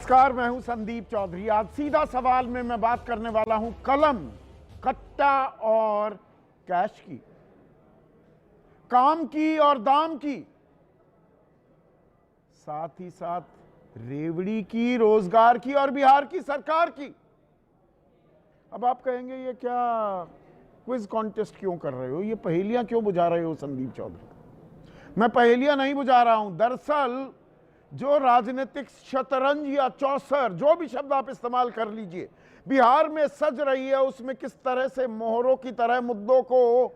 नमस्कार, मैं हूं संदीप चौधरी। आज सीधा सवाल में मैं बात करने वाला हूं कलम, कट्टा और कैश की, काम की और दाम की, साथ ही साथ रेवड़ी की, रोजगार की और बिहार की सरकार की। अब आप कहेंगे ये क्या क्विज कॉन्टेस्ट क्यों कर रहे हो, ये पहेलियां क्यों बुझा रहे हो संदीप चौधरी? मैं पहेलियां नहीं बुझा रहा हूं। दरअसल जो राजनीतिक शतरंज या चौसर, जो भी शब्द आप इस्तेमाल कर लीजिए, बिहार में सज रही है, उसमें किस तरह से मोहरों की तरह मुद्दों को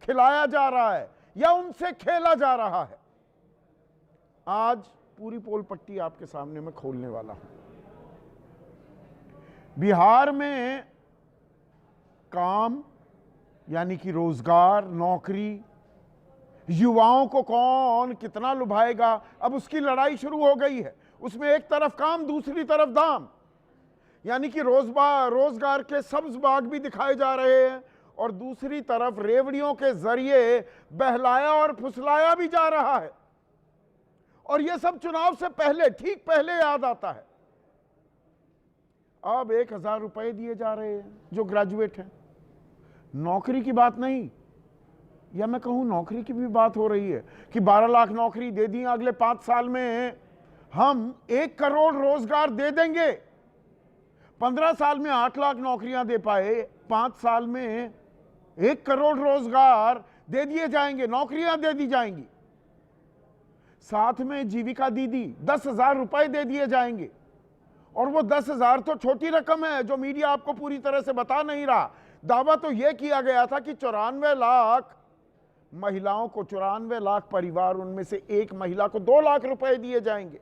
खिलाया जा रहा है या उनसे खेला जा रहा है, आज पूरी पोल पट्टी आपके सामने मैं खोलने वाला हूं। बिहार में काम यानी कि रोजगार, नौकरी, युवाओं को कौन कितना लुभाएगा, अब उसकी लड़ाई शुरू हो गई है। उसमें एक तरफ काम, दूसरी तरफ दाम, यानी कि रोजगार के सब्ज बाग भी दिखाए जा रहे हैं और दूसरी तरफ रेवड़ियों के जरिए बहलाया और फुसलाया भी जा रहा है। और यह सब चुनाव से पहले, ठीक पहले याद आता है। अब 1,000 रुपए दिए जा रहे हैं जो ग्रेजुएट हैं। नौकरी की बात नहीं, या मैं कहूं नौकरी की भी बात हो रही है कि 12 लाख नौकरी दे दी, अगले 5 साल में हम 1 करोड़ रोजगार दे देंगे। 15 साल में 8 लाख नौकरियां दे पाए, 5 साल में 1 करोड़ रोजगार दे दिए जाएंगे, नौकरियां दे दी जाएंगी। साथ में जीविका दीदी 10,000 रुपए दे दिए जाएंगे। और वो 10,000 तो छोटी रकम है जो मीडिया आपको पूरी तरह से बता नहीं रहा। दावा तो यह किया गया था कि 94 लाख महिलाओं को, 94 लाख परिवार, उनमें से एक महिला को 2 लाख रुपए दिए जाएंगे।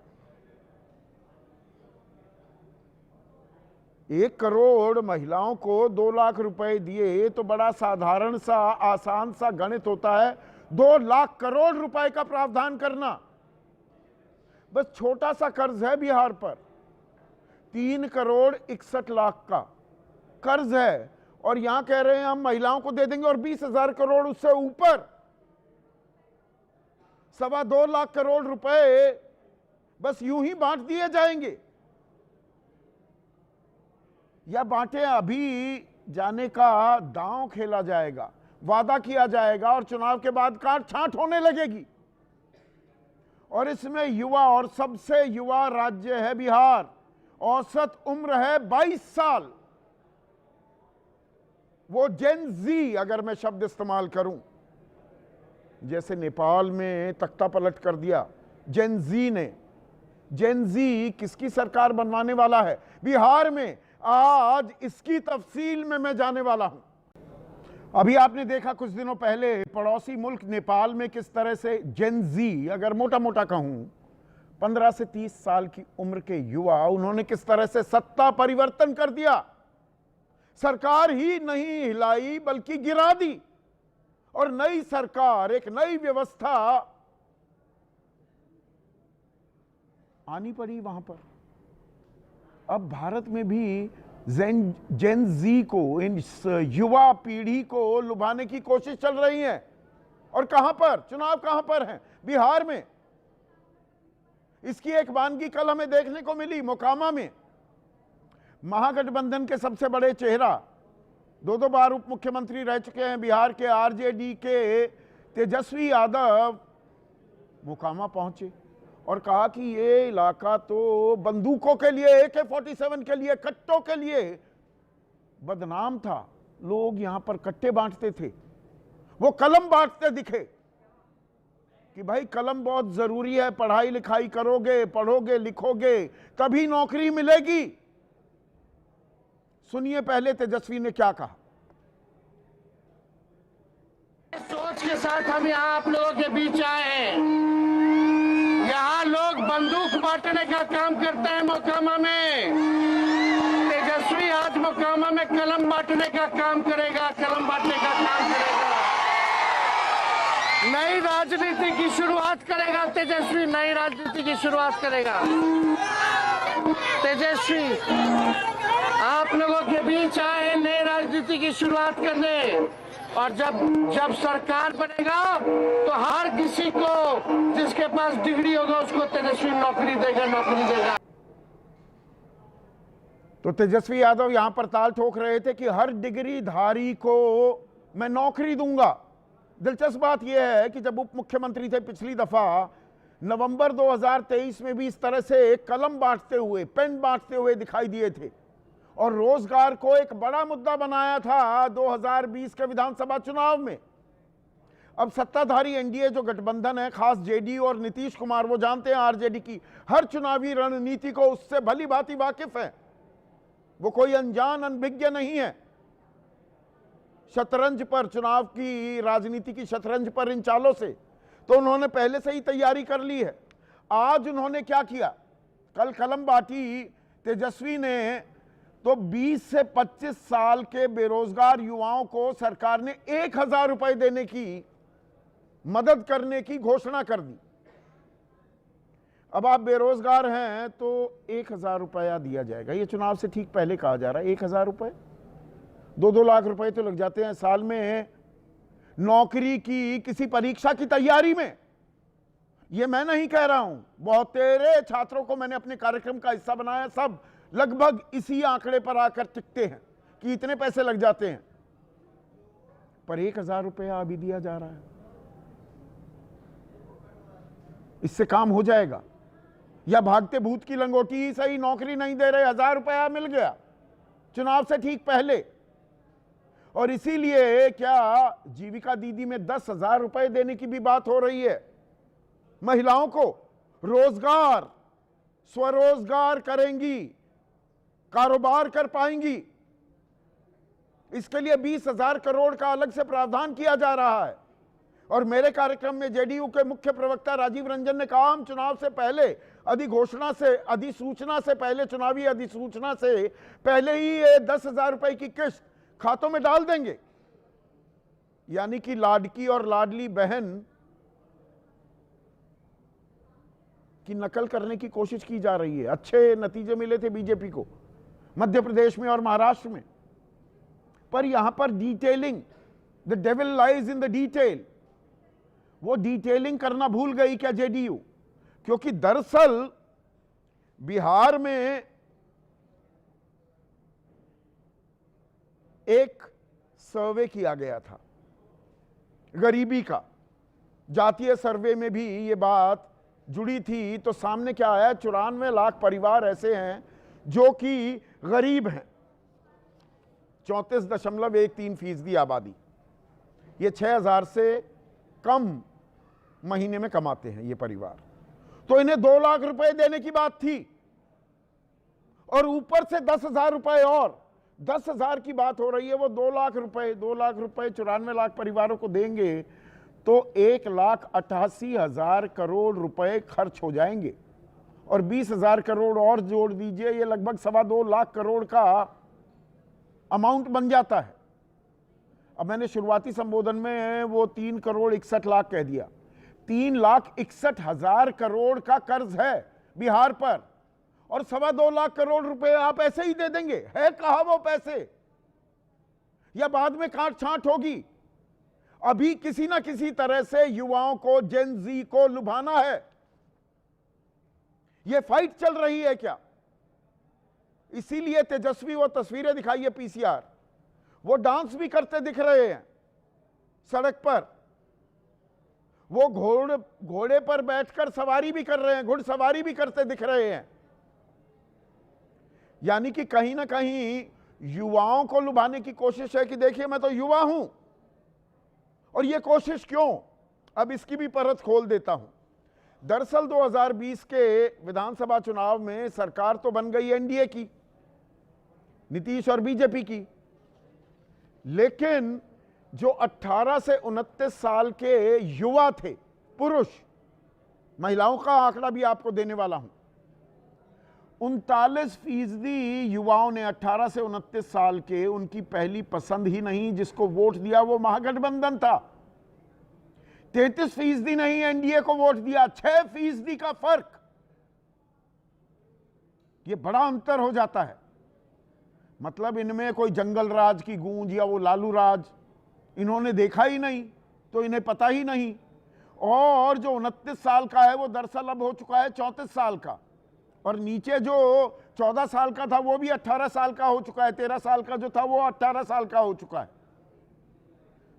1 करोड़ महिलाओं को 2 लाख रुपए दिए तो बड़ा साधारण सा, आसान सा गणित होता है। 2 लाख करोड़ रुपए का प्रावधान करना। बस छोटा सा कर्ज है बिहार पर, 3 करोड़ 61 लाख का कर्ज है, और यहां कह रहे हैं हम महिलाओं को दे देंगे और 20,000 करोड़ उससे ऊपर, 2.25 लाख करोड़ रुपए बस यूं ही बांट दिए जाएंगे। या बांटे अभी जाने का दांव खेला जाएगा, वादा किया जाएगा और चुनाव के बाद काट छांट होने लगेगी। और इसमें युवा, और सबसे युवा राज्य है बिहार, औसत उम्र है 22 साल। वो जेन जी, अगर मैं शब्द इस्तेमाल करूं, जैसे नेपाल में तख्ता पलट कर दिया जेन जी ने। जेन जी किसकी सरकार बनवाने वाला है बिहार में, आज इसकी तफसील में मैं जाने वाला हूं। अभी आपने देखा कुछ दिनों पहले पड़ोसी मुल्क नेपाल में किस तरह से जेन जी, अगर मोटा मोटा कहूं 15 से 30 साल की उम्र के युवा, उन्होंने किस तरह से सत्ता परिवर्तन कर दिया। सरकार ही नहीं हिलाई बल्कि गिरा दी, और नई सरकार, एक नई व्यवस्था आनी पड़ी वहां पर। अब भारत में भी जेन जी को, इन युवा पीढ़ी को लुभाने की कोशिश चल रही है। और कहां पर चुनाव, कहां पर है? बिहार में। इसकी एक वानगी कल हमें देखने को मिली मोकामा में। महागठबंधन के सबसे बड़े चेहरा, 2 बार उप मुख्यमंत्री रह चुके हैं बिहार के, आरजेडी के तेजस्वी यादव मोकामा पहुंचे और कहा कि ये इलाका तो बंदूकों के लिए, AK-47 के लिए, कट्टों के लिए बदनाम था। लोग यहां पर कट्टे बांटते थे, वो कलम बांटते दिखे कि भाई कलम बहुत जरूरी है, पढ़ाई लिखाई करोगे, पढ़ोगे, लिखोगे तभी नौकरी मिलेगी। सुनिए पहले तेजस्वी ने क्या कहा। सोच के साथ हम यहाँ आप लोगों के बीच आए हैं। यहाँ लोग बंदूक बांटने का काम करते हैं मोकामा में। तेजस्वी आज मोकामा में कलम बांटने का काम करेगा, कलम बांटने का काम करेगा। नई राजनीति की शुरुआत करेगा तेजस्वी, नई राजनीति की शुरुआत करेगा तेजस्वी। आप लोगों के बीच आए नई राजनीति की शुरुआत करने, और जब सरकार बनेगा तो हर किसी को जिसके पास डिग्री होगा उसको तेजस्वी नौकरी देगा, नौकरी देगा। तो तेजस्वी यादव यहां पर ताल ठोक रहे थे कि हर डिग्री धारी को मैं नौकरी दूंगा। दिलचस्प बात यह है कि जब उप मुख्यमंत्री थे पिछली दफा नवंबर 2023 में भी इस तरह से कलम बांटते हुए, पेन बांटते हुए दिखाई दिए थे और रोजगार को एक बड़ा मुद्दा बनाया था 2020 के विधानसभा चुनाव में। अब सत्ताधारी एनडीए जो गठबंधन है, खास जेडीयू और नीतीश कुमार, वो जानते हैं आरजेडी की हर चुनावी रणनीति को, उससे भली भांति वाकिफ है। वो कोई अनजान अनभिज्ञ नहीं है। शतरंज पर, चुनाव की राजनीति की शतरंज पर इन चालों से तो उन्होंने पहले से ही तैयारी कर ली है। आज उन्होंने क्या किया, कल कलम बांटी तेजस्वी ने, तो 20 से 25 साल के बेरोजगार युवाओं को सरकार ने 1000 रुपए देने की, मदद करने की घोषणा कर दी। अब आप बेरोजगार हैं तो 1000 रुपया दिया जाएगा। ये चुनाव से ठीक पहले कहा जा रहा है 1000 रुपए, 2-2 लाख रुपए तो लग जाते हैं साल में नौकरी की किसी परीक्षा की तैयारी में। ये मैं नहीं कह रहा हूं, बहुत तेरे छात्रों को मैंने अपने कार्यक्रम का हिस्सा बनाया, सब लगभग इसी आंकड़े पर आकर टिकते हैं कि इतने पैसे लग जाते हैं, पर 1000 रुपया अभी दिया जा रहा है। इससे काम हो जाएगा या भागते भूत की लंगोटी ही सही, नौकरी नहीं दे रहे, 1000 रुपया मिल गया चुनाव से ठीक पहले। और इसीलिए क्या जीविका दीदी में 10,000 रुपए देने की भी बात हो रही है। महिलाओं को रोजगार, स्वरोजगार करेंगी, कारोबार कर पाएंगी, इसके लिए 20,000 करोड़ का अलग से प्रावधान किया जा रहा है। और मेरे कार्यक्रम में जेडीयू के मुख्य प्रवक्ता राजीव रंजन ने कहा, हम चुनाव से पहले, अधिसूचना से पहले, चुनावी अधिसूचना से पहले ही ये 10,000 रुपए की किस्त खातों में डाल देंगे। यानी कि लाडकी और लाडली बहन की नकल करने की कोशिश की जा रही है। अच्छे नतीजे मिले थे बीजेपी को मध्य प्रदेश में और महाराष्ट्र में, पर यहां पर detailing, the devil lies in the detail, वो डिटेलिंग करना भूल गई क्या जेडीयू? क्योंकि दरअसल बिहार में एक सर्वे किया गया था गरीबी का, जातीय सर्वे में भी ये बात जुड़ी थी, तो सामने क्या आया, 94 लाख परिवार ऐसे हैं जो कि गरीब हैं, 34.13% आबादी। ये 6,000 से कम महीने में कमाते हैं ये परिवार, तो इन्हें 2 लाख रुपए देने की बात थी और ऊपर से 10,000 रुपए और 10,000 की बात हो रही है। वो 2 लाख रुपए 94 लाख परिवारों को देंगे तो 1,88,000 करोड़ रुपए खर्च हो जाएंगे और 20,000 करोड़ और जोड़ दीजिए, ये लगभग 2.25 लाख करोड़ का अमाउंट बन जाता है। अब मैंने शुरुआती संबोधन में वो 3,61,00,000 कह दिया, 3,61,000 करोड़ का कर्ज है बिहार पर और 2.25 लाख करोड़ रुपए आप ऐसे ही दे देंगे? है कहां वो पैसे? या बाद में काट छांट होगी? अभी किसी ना किसी तरह से युवाओं को, जेन जी को लुभाना है। ये फाइट चल रही है क्या? इसीलिए तेजस्वी वो तस्वीरें दिखाई है पीसीआर, वो डांस भी करते दिख रहे हैं सड़क पर, वो घोड़े पर बैठकर सवारी भी कर रहे हैं, घुड़सवारी भी करते दिख रहे हैं। यानी कि कहीं ना कहीं युवाओं को लुभाने की कोशिश है कि देखिए मैं तो युवा हूं। और ये कोशिश क्यों? अब इसकी भी परत खोल देता हूं। दरअसल 2020 के विधानसभा चुनाव में सरकार तो बन गई एनडीए की, नीतीश और बीजेपी की, लेकिन जो 18 से 29 साल के युवा थे, पुरुष, महिलाओं का आंकड़ा भी आपको देने वाला हूं, 39% युवाओं ने 18 से 29 साल के, उनकी पहली पसंद ही नहीं जिसको वोट दिया वो महागठबंधन था। 33% नहीं एनडीए को वोट दिया, 6% का फर्क। ये बड़ा अंतर हो जाता है। मतलब इनमें कोई जंगल राज की गूंज या वो लालू राज इन्होंने देखा ही नहीं, तो इन्हें पता ही नहीं। और जो 29 साल का है वो दरअसल अब हो चुका है 34 साल का, और नीचे जो 14 साल का था वो भी 18 साल का हो चुका है, 13 साल का जो था वो 18 साल का हो चुका है।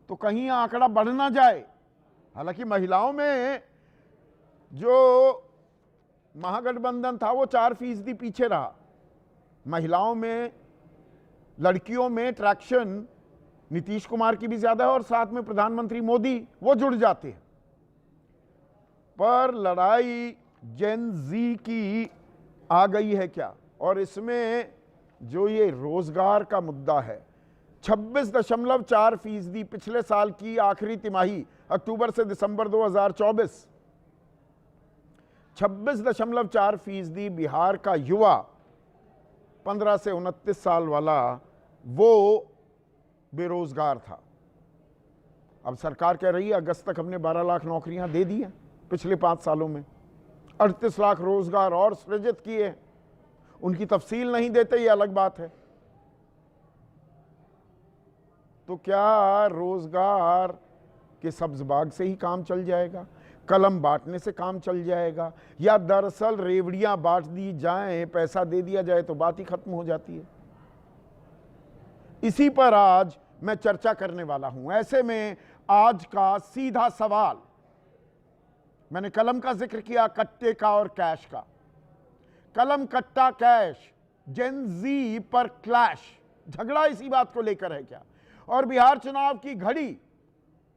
तो कहीं आंकड़ा बढ़ ना जाए। हालांकि महिलाओं में जो महागठबंधन था वो 4% पीछे रहा। महिलाओं में, लड़कियों में ट्रैक्शन नीतीश कुमार की भी ज्यादा है और साथ में प्रधानमंत्री मोदी वो जुड़ जाते हैं। पर लड़ाई जेन जी की आ गई है क्या? और इसमें जो ये रोजगार का मुद्दा है, 26.4% पिछले साल की आखिरी तिमाही अक्टूबर से दिसंबर 2024, 26.4% बिहार का युवा 15 से 29 साल वाला वो बेरोजगार था। अब सरकार कह रही है अगस्त तक हमने 12 लाख नौकरियां दे दी हैं, पिछले 5 सालों में 38 लाख रोजगार और सृजित किए। उनकी तफसील नहीं देते, ये अलग बात है। तो क्या रोजगार के सब्ज बाग से ही काम चल जाएगा? कलम बांटने से काम चल जाएगा? या दरअसल रेवड़ियां बांट दी जाएं, पैसा दे दिया जाए तो बात ही खत्म हो जाती है? इसी पर आज मैं चर्चा करने वाला हूं। ऐसे में आज का सीधा सवाल, मैंने कलम का जिक्र किया, कट्टे का और कैश का। कलम, कट्टा, कैश, जेन जी पर क्लैश, झगड़ा इसी बात को लेकर है क्या? और बिहार चुनाव की घड़ी,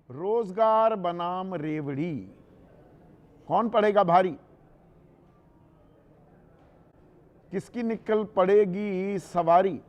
रोजगार बनाम रेवड़ी, कौन पड़ेगा भारी? किसकी निकल पड़ेगी सवारी?